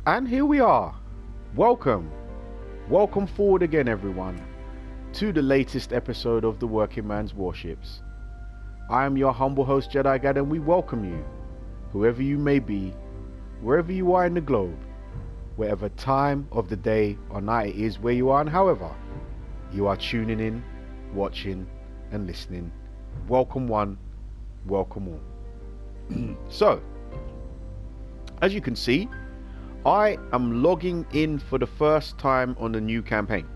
And here we are. Welcome forward again, everyone, to the latest episode of the Working Man's Warships. I am your humble host, Jedi Gad, and we welcome you, whoever you may be, wherever you are in the globe, whatever time of the day or night it is where you are, and however you are tuning in, watching, and listening. Welcome one, welcome all. So, as you can see, I am logging in for the first time on the new campaign.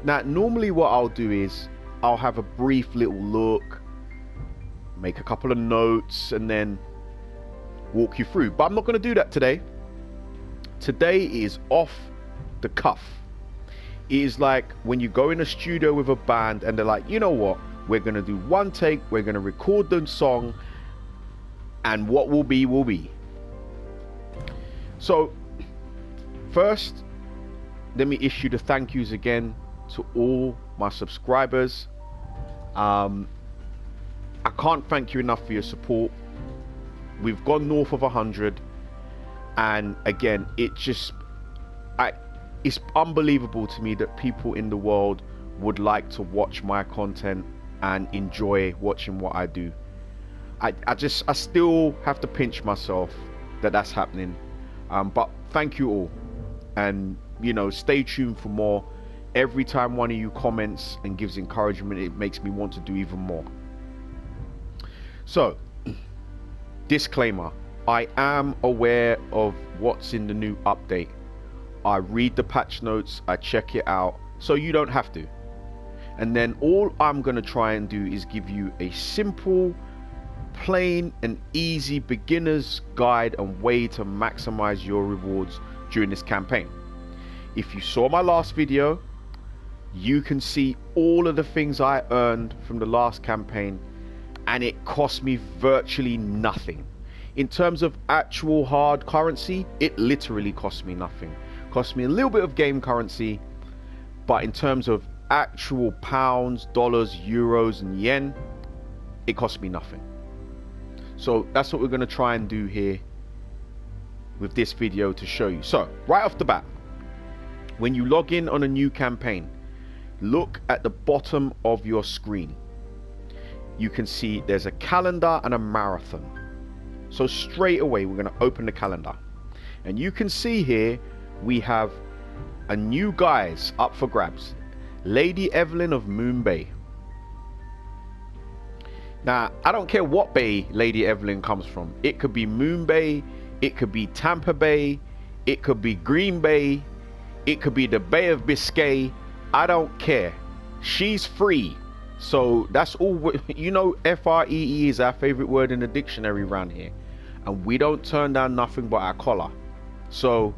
Now, normally what I'll do is I'll have a brief little look, make a couple of notes, and then walk you through. But I'm not going to do that today. Today is off the cuff. It is like when you go in a studio with a band and they're like, you know what? We're going to do one take, we're going to record the song, and what will be, will be. So, first, let me issue the thank yous again to all my subscribers. I can't thank you enough for your support. We've gone north of 100, and again, it's unbelievable to me that people in the world would like to watch my content and enjoy watching what I do. I still have to pinch myself that that's happening. But thank you all, and stay tuned for more. Every time one of you comments and gives encouragement, it makes me want to do even more. So, disclaimer, I am aware of what's in the new update. I read the patch notes, I check it out, so you don't have to. And then all I'm going to try and do is give you a simple, plain and easy beginner's guide and way to maximize your rewards during this campaign. If you saw my last video, you can see all of the things I earned from the last campaign, and it cost me virtually nothing. In terms of actual hard currency, it literally cost me nothing. Cost me a little bit of game currency, but in terms of actual pounds, dollars, euros and yen, it cost me nothing. So that's what we're going to try and do here with this video to show you. So right off the bat, when you log in on a new campaign, look at the bottom of your screen. You can see there's a calendar and a marathon. So straight away we're going to open the calendar, and you can see here we have a new guys up for grabs. Lady Evelyn of Moon Bay. Now, I don't care what bay Lady Evelyn comes from. It could be Moon Bay, it could be Tampa Bay, it could be Green Bay, it could be the Bay of Biscay. I don't care. She's free. So that's all. FREE is our favorite word in the dictionary around here. And we don't turn down nothing but our collar. So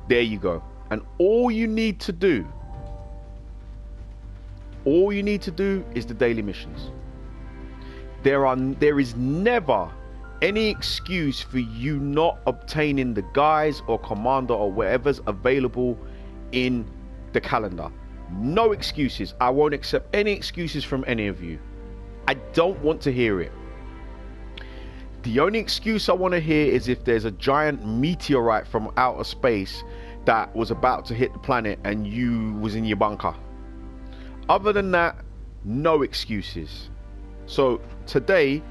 there you go. And all you need to do is the daily missions. There is never any excuse for you not obtaining the guys or commander or whatever's available in the calendar. No excuses. I won't accept any excuses from any of you. I don't want to hear it. The only excuse I want to hear is if there's a giant meteorite from outer space that was about to hit the planet and you was in your bunker. Other than that, no excuses. So today,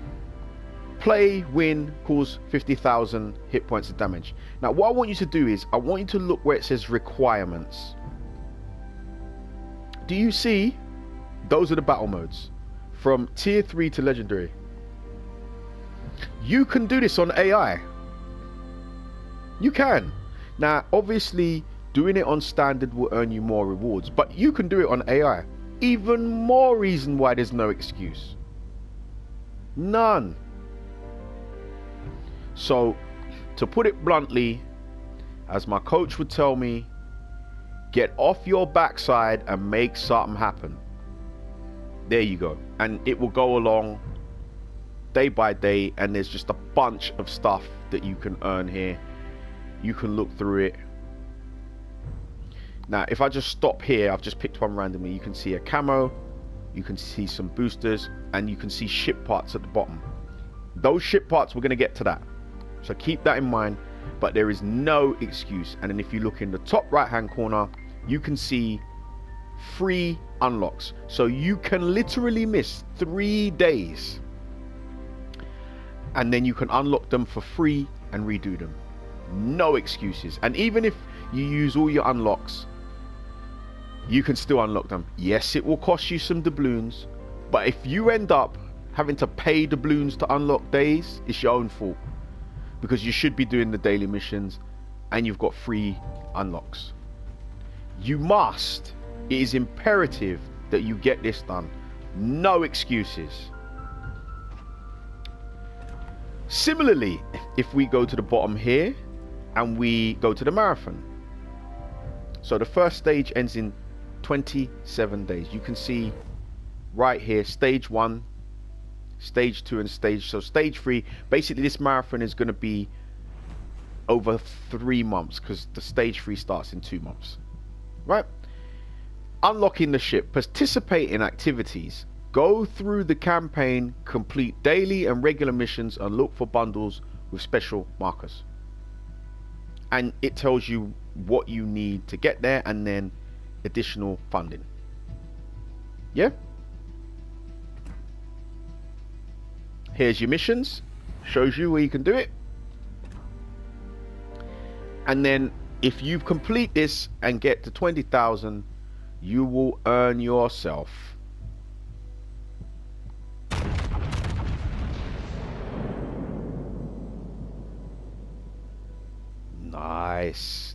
play, win, cause 50,000 hit points of damage. Now what I want you to do is, I want you to look where it says requirements. Do you see? Those are the battle modes. From tier 3 to legendary. You can do this on AI. You can. Now obviously doing it on standard will earn you more rewards, but you can do it on AI. Even more reason why there's no excuse. None. So, to put it bluntly, as my coach would tell me, get off your backside and make something happen. There you go. And it will go along day by day, and there's just a bunch of stuff that you can earn here. You can look through it. Now, if I just stop here, I've just picked one randomly. You can see a camo, you can see some boosters, and you can see ship parts at the bottom. Those ship parts, we're going to get to that. So keep that in mind. but there is no excuse. And then if you look in the top right hand corner, you can see free unlocks. So you can literally miss 3 days, and then you can unlock them for free and redo them. No excuses. And even if you use all your unlocks, you can still unlock them. Yes, it will cost you some doubloons, but if you end up having to pay doubloons to unlock days, it's your own fault, because you should be doing the daily missions and you've got free unlocks. You must. It is imperative that you get this done. No excuses. Similarly, if we go to the bottom here and we go to the marathon, so the first stage ends in 27 days. You can see right here stage 1, stage 2, and stage 3. Basically this marathon is going to be over 3 months, because the stage 3 starts in 2 months, right? Unlocking the ship, participate in activities, go through the campaign, complete daily and regular missions, and look for bundles with special markers. And it tells you what you need to get there, and then additional funding. Yeah? Here's your missions. Shows you where you can do it. And then if you complete this and get to 20,000, you will earn yourself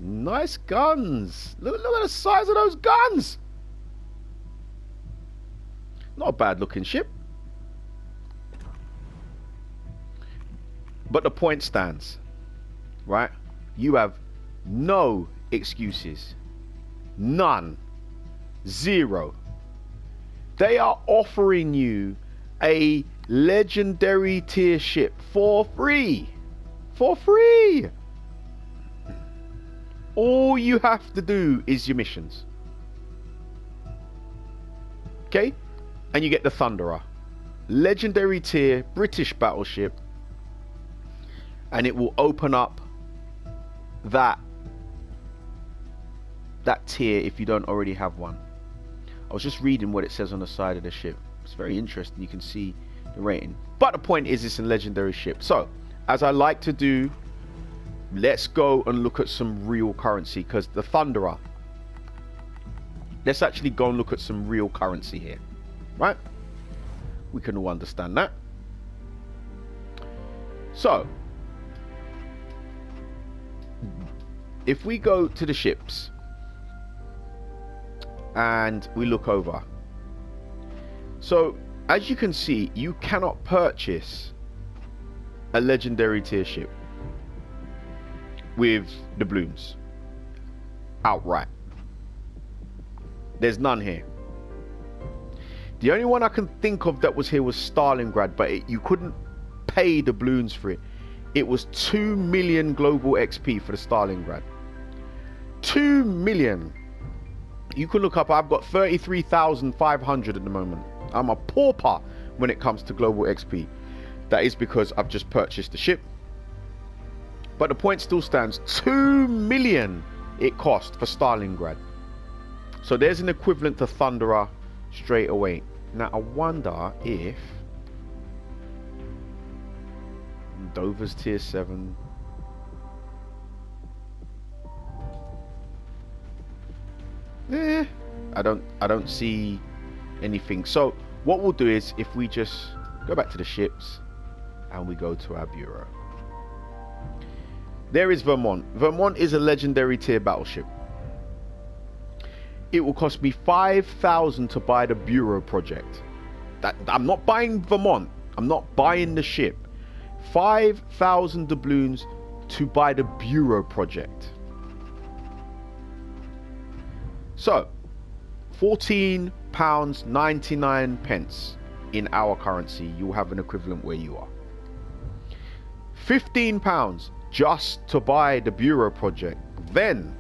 nice guns. Look at the size of those guns. Not a bad looking ship. But the point stands, right? You have no excuses. None. Zero. They are offering you a legendary tier ship for free. For free. All you have to do is your missions. Okay? And you get the Thunderer. Legendary tier British battleship. And it will open up that tier if you don't already have one. I was just reading what it says on the side of the ship. It's very interesting. You can see the rating. But the point is, it's a legendary ship. So, as I like to do, let's go and look at some real currency, because the Thunderer, let's actually go and look at some real currency here, right? We can all understand that. So if we go to the ships and we look over, so as you can see, you cannot purchase a legendary tier ship with doubloons outright. There's none here. The only one I can think of that was here was Stalingrad, but you couldn't pay doubloons for it. It was 2 million global XP for the Stalingrad. 2 million. You can look up, I've got 33,500 at the moment. I'm a pauper when it comes to global XP. That is because I've just purchased the ship. But the point still stands. 2 million it cost for Stalingrad. So there's an equivalent to Thunderer straight away. Now I wonder if Dover's tier 7. I don't see anything. So what we'll do is, if we just go back to the ships and we go to our bureau, there is Vermont. Vermont is a legendary tier battleship. It will cost me 5,000 to buy the bureau project. I'm not buying Vermont. I'm not buying the ship. 5,000 doubloons to buy the bureau project. So £14.99 in our currency. You'll have an equivalent where you are. £15 just to buy the bureau project. Then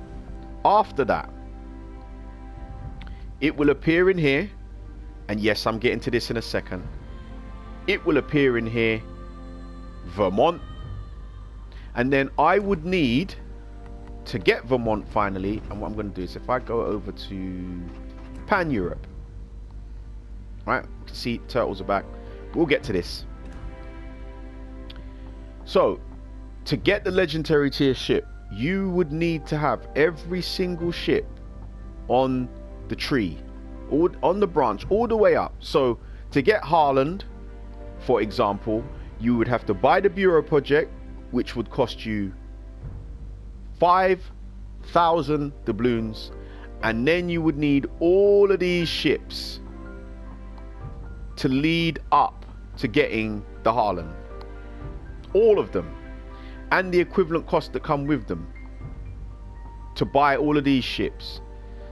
after that, it will appear in here, and yes, I'm getting to this in a second. It will appear in here, Vermont, And then I would need to get Vermont finally. And what I'm going to do is if I go over to Pan Europe, right, you can see turtles are back. We'll get to this. So to get the legendary tier ship, you would need to have every single ship on the tree, or on the branch, all the way up. So to get Haaland, for example, you would have to buy the Bureau project, which would cost you 5,000 doubloons, and then you would need all of these ships to lead up to getting the Haaland, all of them, and the equivalent costs that come with them to buy all of these ships.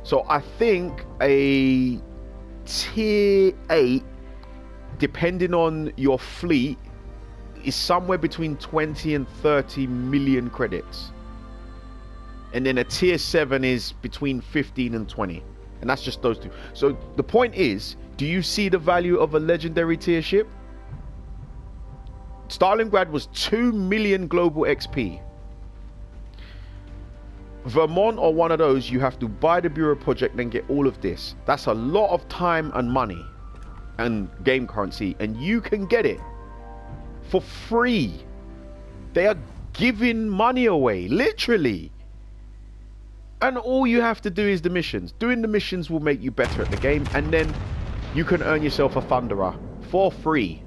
So I think a tier 8, depending on your fleet, is somewhere between 20 and 30 million credits. And then a tier 7 is between 15 and 20. And that's just those two. So the point is, do you see the value of a legendary tier ship? Stalingrad was 2 million global XP. Vermont or one of those, you have to buy the Bureau project, then get all of this. That's a lot of time and money and game currency, and you can get it for free. They are giving money away, literally. And all you have to do is the missions. Doing the missions will make you better at the game, and then you can earn yourself a Thunderer for free.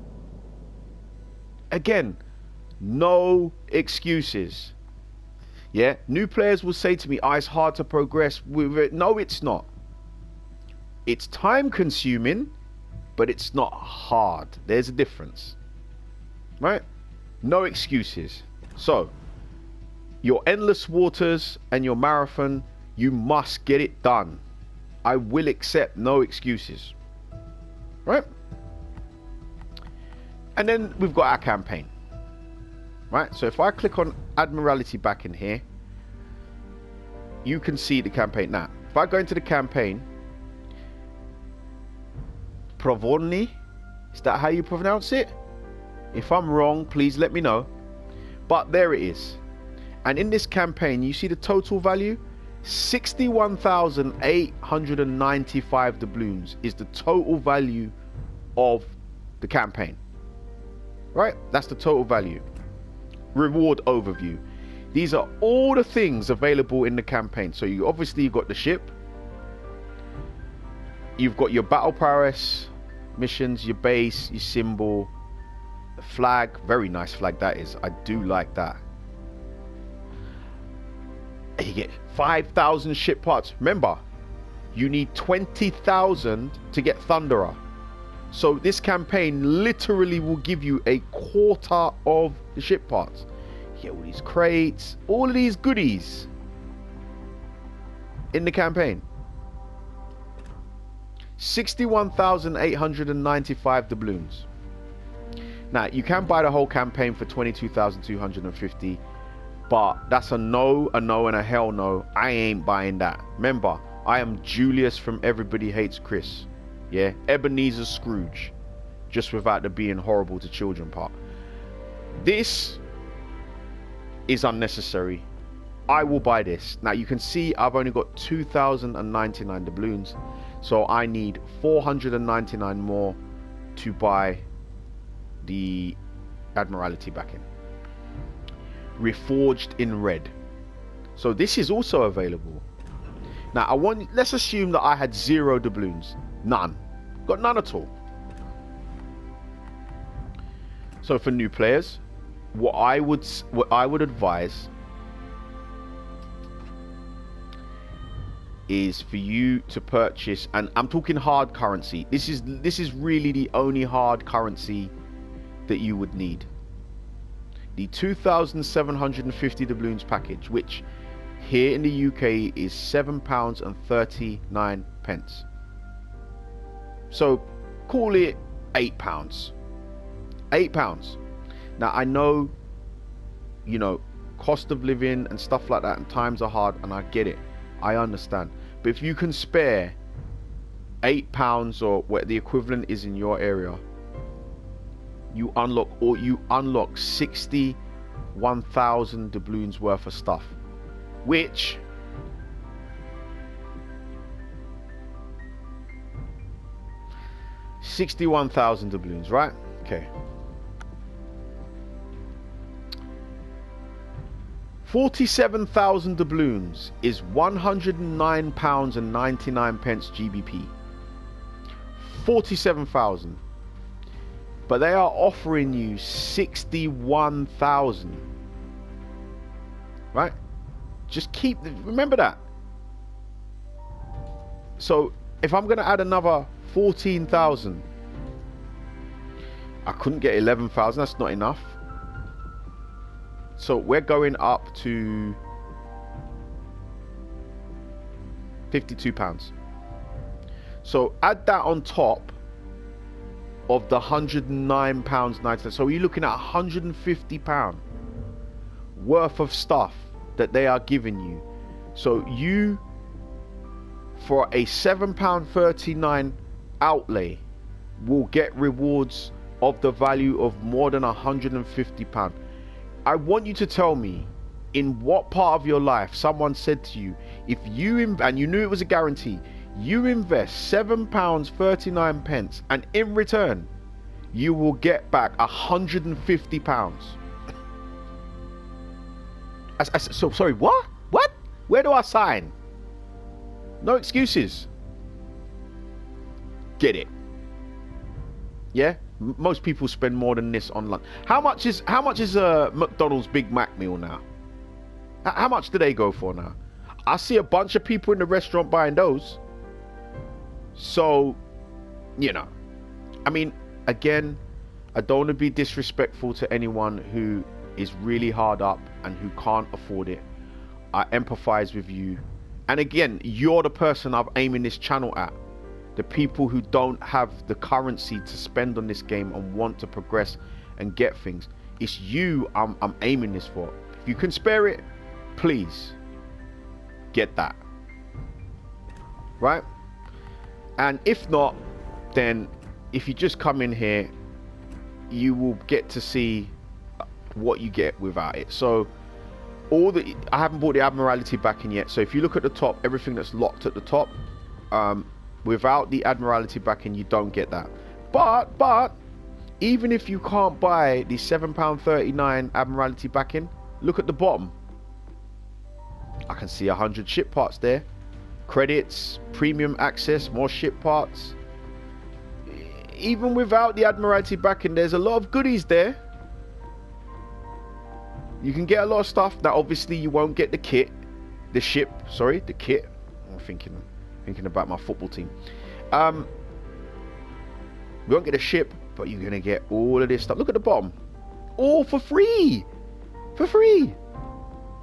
Again, no excuses. Yeah, new players will say to me, it's hard to progress with it. No, it's not. It's time consuming, but it's not hard. There's a difference, right? No excuses. So your endless waters and your marathon, you must get it done. I will accept no excuses, right? And then we've got our campaign, right? So if I click on Admiralty back in here, you can see the campaign. Now if I go into the campaign, Provorny, is that how you pronounce it? If I'm wrong, please let me know. But there it is. And in this campaign, you see the total value, 61,895 doubloons is the total value of the campaign. Right? That's the total value. Reward overview. These are all the things available in the campaign. So you obviously you've got the ship. You've got your battle prowess missions, your base, your symbol, the flag. Very nice flag that is. I do like that. And you get 5,000 ship parts. Remember, you need 20,000 to get Thunderer. So this campaign literally will give you a quarter of the ship parts. You get all these crates, all of these goodies in the campaign. 61,895 doubloons. Now you can buy the whole campaign for 22,250, but that's a no, and a hell no. I ain't buying that. Remember, I am Julius from Everybody Hates Chris. Yeah, Ebenezer Scrooge, just without the being horrible to children part. This is unnecessary. I will buy this. Now you can see I've only got 2,099 doubloons, so I need 499 more to buy the Admiralty back in. Reforged in red. So this is also available. Now let's assume that I had 0 doubloons. None. Got none at all. So for new players, what I would advise is for you to purchase, and I'm talking hard currency. This is really the only hard currency that you would need. The 2,750 doubloons package, which here in the UK is £7.39. So call it £8. £8. Now I know, you know, cost of living and stuff like that, and times are hard, and I get it. I understand. But if you can spare £8 or what the equivalent is in your area, you unlock 61 1,000 doubloons worth of stuff, which $61,000 doubloons, right? Okay. 47,000 doubloons is £109.99 GBP. 47,000. But they are offering you 61,000. Right? Just remember that. So if I'm going to add another 14,000, I couldn't get 11,000. That's not enough. So we're going up to £52. So add that on top of the £109.99. So you're looking at £150 worth of stuff that they are giving you. So you, for a £7.39 outlay, will get rewards of the value of more than £150. I want you to tell me in what part of your life someone said to you, if you and you knew it was a guarantee, you invest £7.39 and in return you will get back £150. So sorry, what? Where do I sign? No excuses. Get it? Yeah. Most people spend more than this on lunch. How much is a McDonald's Big Mac meal now? How much do they go for now? I see a bunch of people in the restaurant buying those. So, you know, I mean, again, I don't want to be disrespectful to anyone who is really hard up and who can't afford it. I empathize with you. And again, you're the person I'm aiming this channel at. The people who don't have the currency to spend on this game and want to progress and get things. It's you I'm aiming this for. If you can spare it, please get that. Right? And if not, then if you just come in here, you will get to see what you get without it. So I haven't bought the Admiralty back in yet. So if you look at the top, everything that's locked at the top, without the Admiralty backing, you don't get that. But even if you can't buy the £7.39 Admiralty backing, look at the bottom. I can see 100 ship parts there, credits, premium access, more ship parts. Even without the Admiralty backing, there's a lot of goodies there. You can get a lot of stuff. Now obviously you won't get the kit, the kit. I'm thinking about my football team. We won't get a ship, but you're gonna get all of this stuff. Look at the bottom, all for free.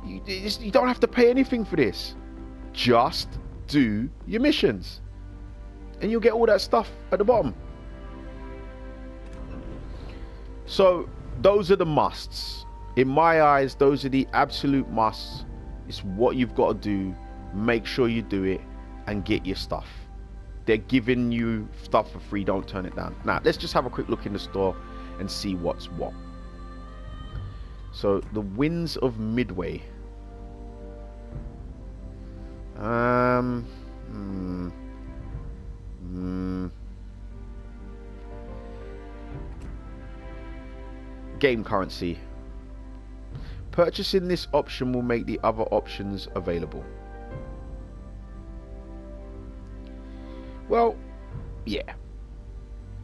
You don't have to pay anything for this. Just do your missions and you'll get all that stuff at the bottom. So those are the musts. In my eyes, those are the absolute musts. It's what you've got to do. Make sure you do it and get your stuff. They're giving you stuff for free. Don't turn it down. Now let's just have a quick look in the store and see what's what. So the Winds of Midway. Game currency. Purchasing this option will make the other options available. Well, yeah.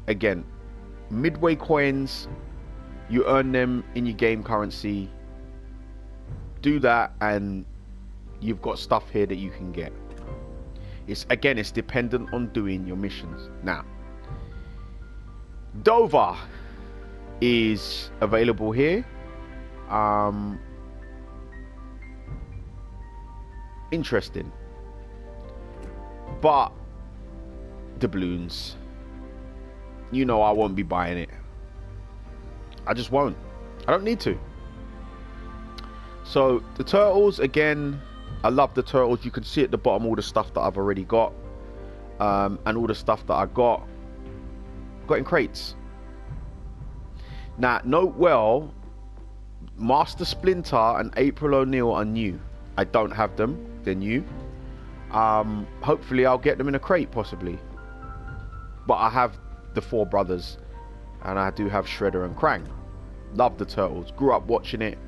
Again, Midway coins, you earn them in your game currency. Do that and you've got stuff here that you can get. It's dependent on doing your missions. Now, Dover is available here. Interesting, but doubloons, you know, I won't be buying it. I just won't. I don't need to. So the turtles, again, I love the turtles. You can see at the bottom all the stuff that I've already got, and all the stuff that I got in crates. Now note well, Master Splinter and April O'Neil are new. I don't have them. They're new. Hopefully I'll get them in a crate, possibly. But I have the 4 brothers. And I do have Shredder and Krang. Love the Turtles. Grew up watching it.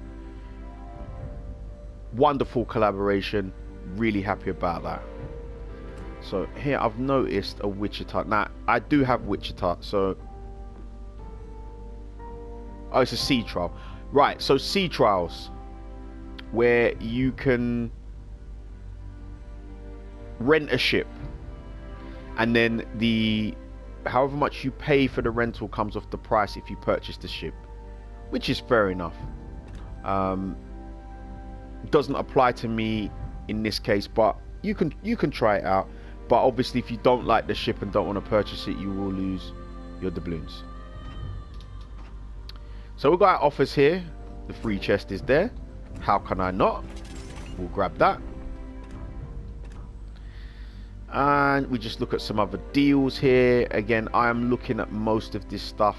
Wonderful collaboration. Really happy about that. So here I've noticed a Wichita. Now, I do have Wichita, so... Oh, it's a sea trial. Right, so sea trials. Where you can rent a ship. And then the... however much you pay for the rental comes off the price if you purchase the ship. Which is fair enough. Doesn't apply to me in this case, but you can try it out. But obviously if you don't like the ship and don't want to purchase it, you will lose your doubloons. So we've got our offers here. The free chest is there. How can I not? We'll grab that. And we just look at some other deals here. Again, I am looking at most of this stuff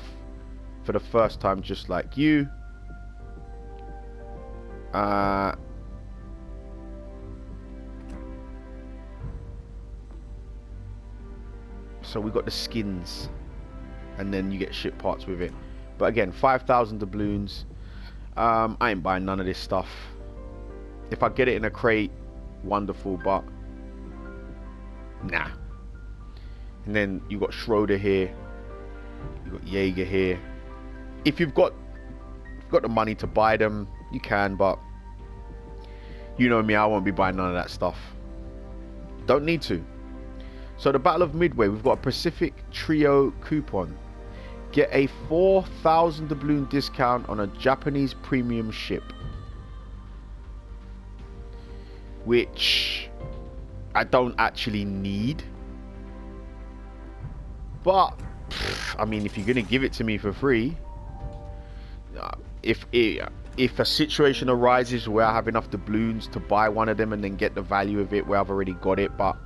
for the first time, just like you. So we got the skins, and then you get ship parts with it. But again, 5,000 doubloons. I ain't buying none of this stuff. If I get it in a crate, wonderful, but nah. And then you got Schroeder here. You got Jaeger here. If you've got the money to buy them, you can, but you know me, I won't be buying none of that stuff. Don't need to. So the Battle of Midway, we've got a Pacific Trio coupon. Get a 4,000 doubloon discount on a Japanese premium ship. Which I don't actually need. But, I mean, if you're going to give it to me for free, if a situation arises where I have enough doubloons to buy one of them and then get the value of it where I've already got it, but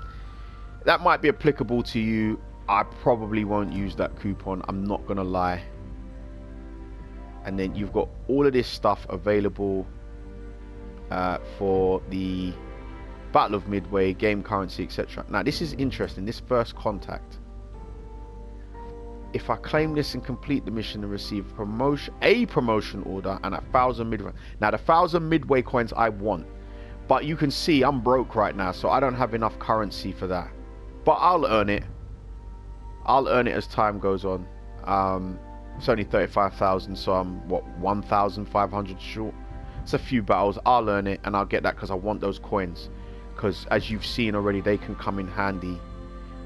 that might be applicable to you. I probably won't use that coupon, I'm not gonna lie. And then you've got all of this stuff available for the Battle of Midway, game currency, etc. Now this is interesting, this first contact. If I claim this and complete the mission and receive a promotion order and 1,000 midway. Now the 1,000 midway coins I want, but you can see I'm broke right now, so I don't have enough currency for that. But I'll earn it. I'll earn it as time goes on. It's only 35,000, so I'm what, 1,500 short. It's a few battles. I'll earn it, and I'll get that because I want those coins. Because as you've seen already, they can come in handy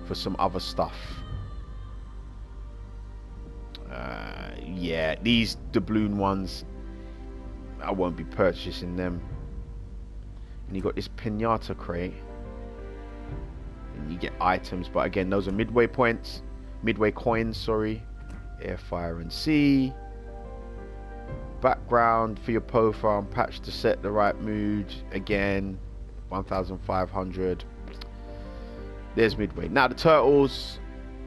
for some other stuff. Yeah, these doubloon ones, I won't be purchasing them. And you got this pinata crate. And you get items, but again, those are midway points, midway coins, sorry. Air, fire, and sea. Background for your profile and patch to set the right mood. Again, 1,500. There's midway. Now the turtles,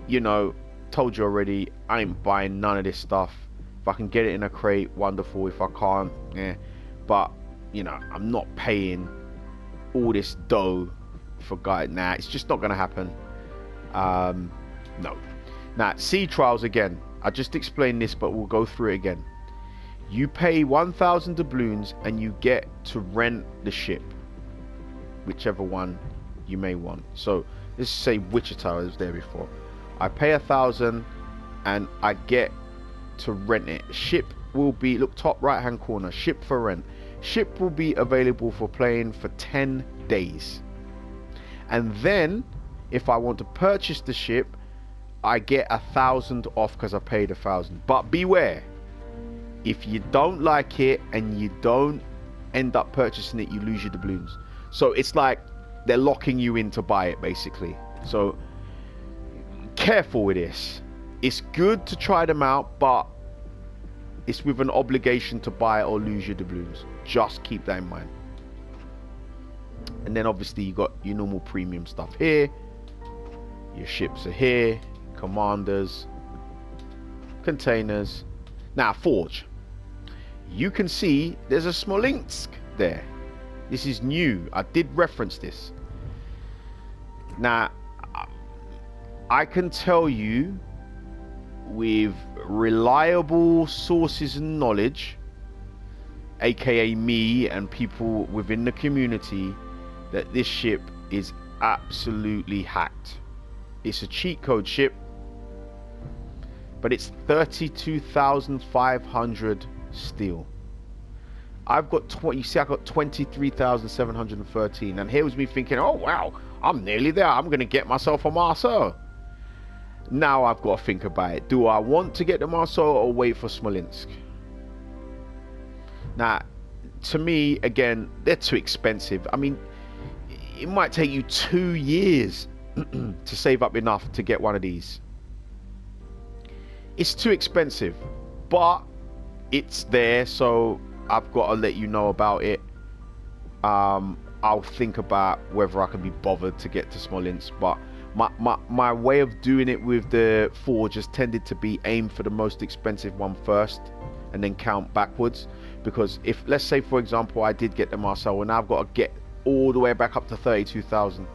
you know, told you already, I ain't buying none of this stuff. If I can get it in a crate, wonderful. If I can't, yeah. But you know, I'm not paying all this dough for guys. Nah, it's just not gonna happen. No. Now sea trials again, I just explained this, but we'll go through it again. You pay 1,000 doubloons and you get to rent the ship, whichever one you may want. So let's say Wichita was there before. I pay 1,000 and I get to rent it. Ship will be, look, top right hand corner, ship for rent. Ship will be available for playing for 10 days. And then if I want to purchase the ship, I get 1,000 off because I paid 1,000. But beware, if you don't like it and you don't end up purchasing it, you lose your doubloons. So it's like they're locking you in to buy it basically. So careful with this. It's good to try them out, but it's with an obligation to buy it or lose your doubloons. Just keep that in mind. And then obviously you got your normal premium stuff here. Your ships are here. Commanders. Containers. Now Forge. you can see there's a Smolensk there. This is new. I did reference this. Now, I can tell you with reliable sources and knowledge, aka me and people within the community, that this ship is absolutely hacked. It's a cheat code ship, but it's 32,500 steel. I've got 20. You see, I got 23,713, and here was me thinking, oh wow, I'm nearly there. I'm gonna get myself a Marceau. Now I've got to think about it. Do I want to get the Marceau or wait for Smolensk? Now, to me, again, they're too expensive. I mean, it might take you 2 years to save up enough to get one of these. It's too expensive, but it's there, so I've got to let you know about it. I'll think about whether I can be bothered to get to Smolensk, but my way of doing it with the Forge has tended to be aim for the most expensive one first and then count backwards, because if, let's say for example, I did get the Marcel, and now I've got to get all the way back up to 32,000,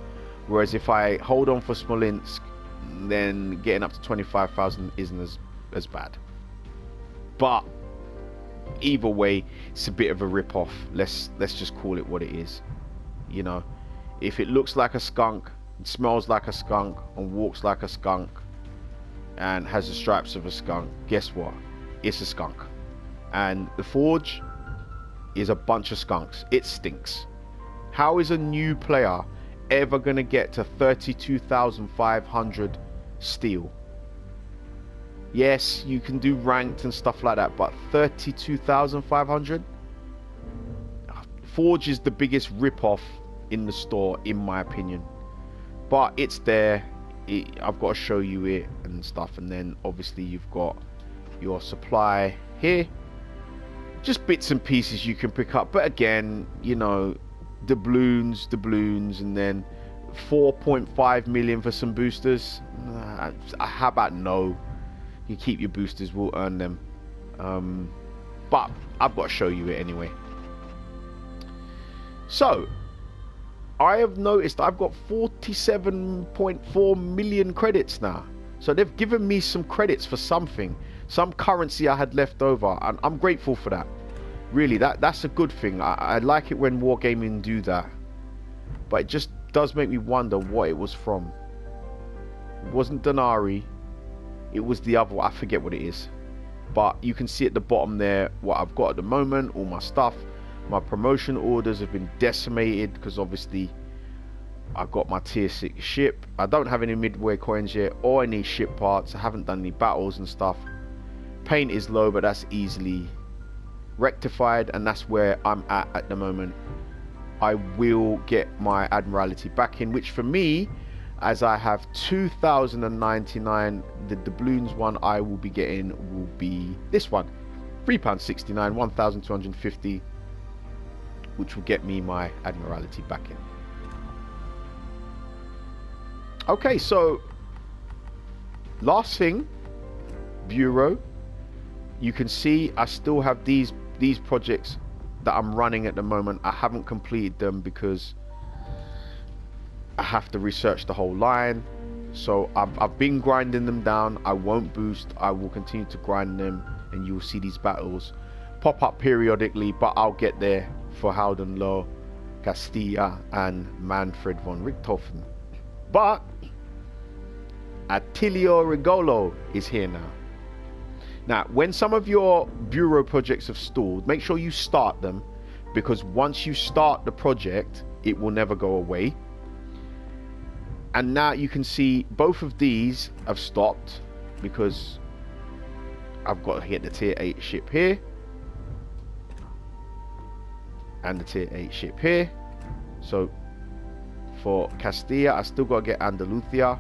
whereas if I hold on for Smolensk, then getting up to 25,000 isn't as bad. But either way, it's a bit of a rip-off. Let's just call it what it is. You know, if it looks like a skunk, it smells like a skunk, and walks like a skunk, and has the stripes of a skunk, guess what? It's a skunk. And the Forge is a bunch of skunks. It stinks. How is a new player ever gonna get to 32,500 steel? Yes, you can do ranked and stuff like that, but 32,500? Forge is the biggest rip-off in the store, in my opinion. But it's there. I've got to show you it and stuff. And then obviously you've got your supply here. Just bits and pieces you can pick up. But again, you know, doubloons, and then 4.5 million for some boosters. How about no? You keep your boosters, we'll earn them. But I've got to show you it anyway. So I have noticed I've got 47.4 million credits now. So they've given me some credits for something, some currency I had left over, and I'm grateful for that. Really, that's a good thing. I like it when Wargaming do that, but it just does make me wonder what it was from. It wasn't Denari, it was the other one. I forget what it is, but you can see at the bottom there what I've got at the moment. All my stuff, my promotion orders have been decimated because obviously I got my tier 6 ship. I don't have any midway coins yet or any ship parts. I haven't done any battles and stuff. Paint is low, but that's easily rectified, and that's where I'm at the moment. I will get my Admiralty back in, which for me, as I have 2,099, the doubloons one I will be getting will be this one, £3.69, 1,250, which will get me my Admiralty back in. Okay, so last thing, Bureau. You can see I still have these projects that I'm running at the moment. I haven't completed them because I have to research the whole line. So I've been grinding them down. I won't boost. I will continue to grind them, and you will see these battles pop up periodically, but I'll get there for Howden Low, Castilla, and Manfred von Richthofen. But Attilio Rigolo is here now. Now, when some of your Bureau projects have stalled, make sure you start them, because once you start the project, it will never go away. And now you can see both of these have stopped because I've got to get the tier 8 ship here and the tier 8 ship here. So for Castilla, I still got to get Andalusia.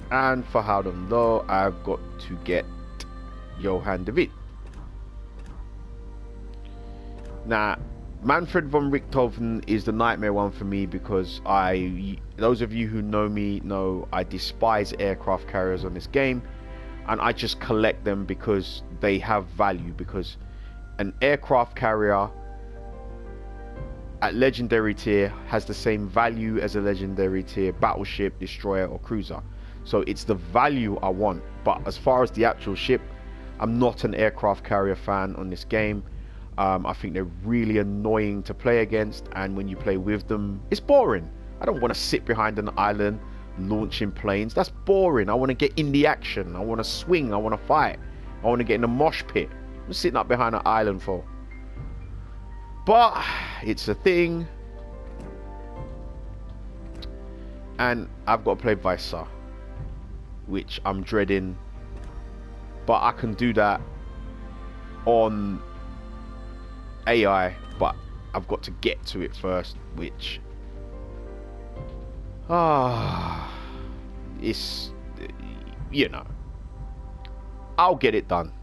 And for Howden Low, I've got to get Johann de Witt. Now, Manfred von Richthofen is the nightmare one for me because those of you who know me know I despise aircraft carriers on this game. and I just collect them because they have value, because an aircraft carrier at legendary tier has the same value as a legendary tier battleship, destroyer or cruiser. So it's the value I want. But as far as the actual ship, I'm not an aircraft carrier fan on this game. I think they're really annoying to play against, and when you play with them, it's boring. I don't want to sit behind an island launching planes. That's boring. I want to get in the action. I want to swing. I want to fight. I want to get in the mosh pit. I'm sitting up behind an island for. But it's a thing, and I've got to play Visa, which I'm dreading, but I can do that on AI, but I've got to get to it first, which it's, you know, I'll get it done.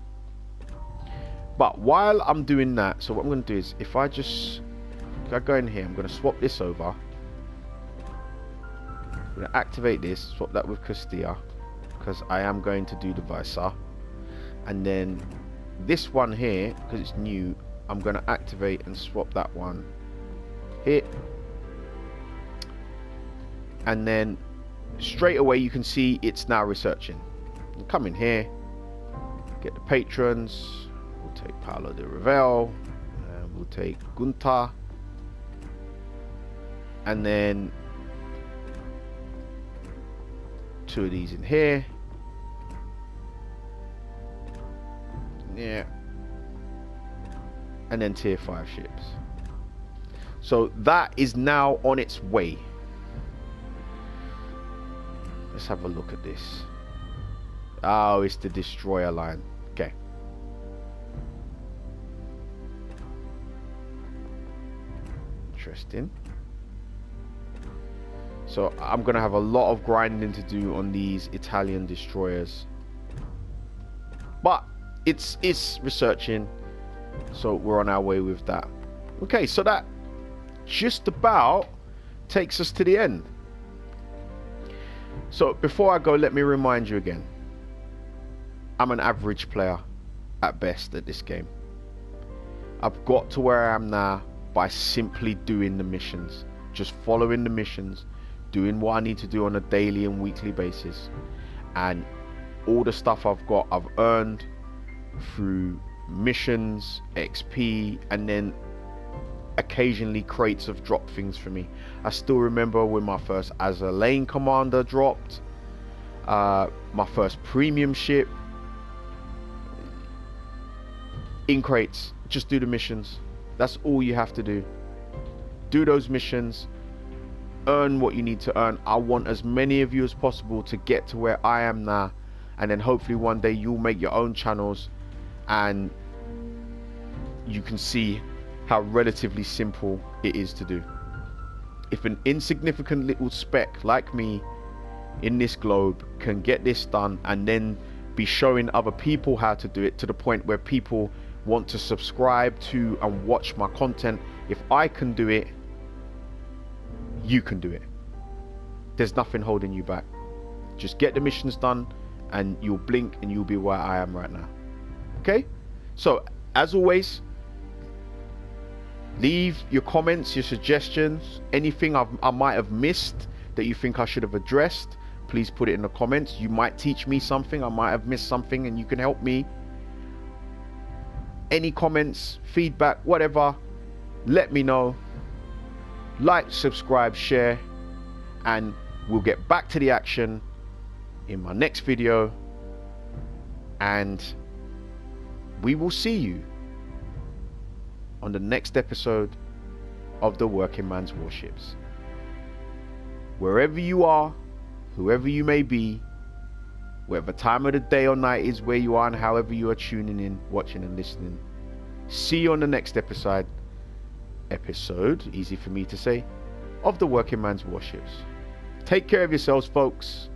But while I'm doing that, so what I'm going to do is, if I go in here, I'm going to swap this over. I'm going to activate this, swap that with Castilla, because I am going to do the Visa. And then this one here, because it's new, I'm going to activate and swap that one here. And then straight away you can see it's now researching. I'll come in here, get the patrons. We'll take Paolo de Ravel, and we'll take Gunta, and then 2 of these in here. Yeah. And then tier 5 ships. So that is now on its way. Let's have a look at this. Oh, it's the destroyer line. Okay. Interesting. So I'm gonna have a lot of grinding to do on these Italian destroyers, but it's researching, so we're on our way with that. Okay, so that just about takes us to the end. So before I go, let me remind you again, I'm an average player at best at this game. I've got to where I am now by simply doing the missions, just following the missions, doing what I need to do on a daily and weekly basis, and all the stuff I've got, I've earned through missions, XP, and then occasionally crates have dropped things for me. I still remember when my first as a lane commander dropped, my first premium ship. In crates, just do the missions. That's all you have to do. Do those missions, earn what you need to earn. I want as many of you as possible to get to where I am now, and then hopefully one day you'll make your own channels and you can see how relatively simple it is to do. If an insignificant little speck like me in this globe can get this done and then be showing other people how to do it to the point where people want to subscribe to and watch my content, if I can do it, you can do it. There's nothing holding you back. Just get the missions done and you'll blink and you'll be where I am right now. Okay, so as always, leave your comments, your suggestions, anything I might have missed that you think I should have addressed. Please put it in the comments. You might teach me something, I might have missed something, and you can help me. Any comments, feedback, whatever, let me know. Like, subscribe, share, and we'll get back to the action in my next video, and we will see you on the next episode of the Working Man's Warships. Wherever you are, whoever you may be, whatever time of the day or night is where you are, and however you are tuning in, watching and listening, see you on the next episode, easy for me to say, of the Working Man's Warships. Take care of yourselves, folks.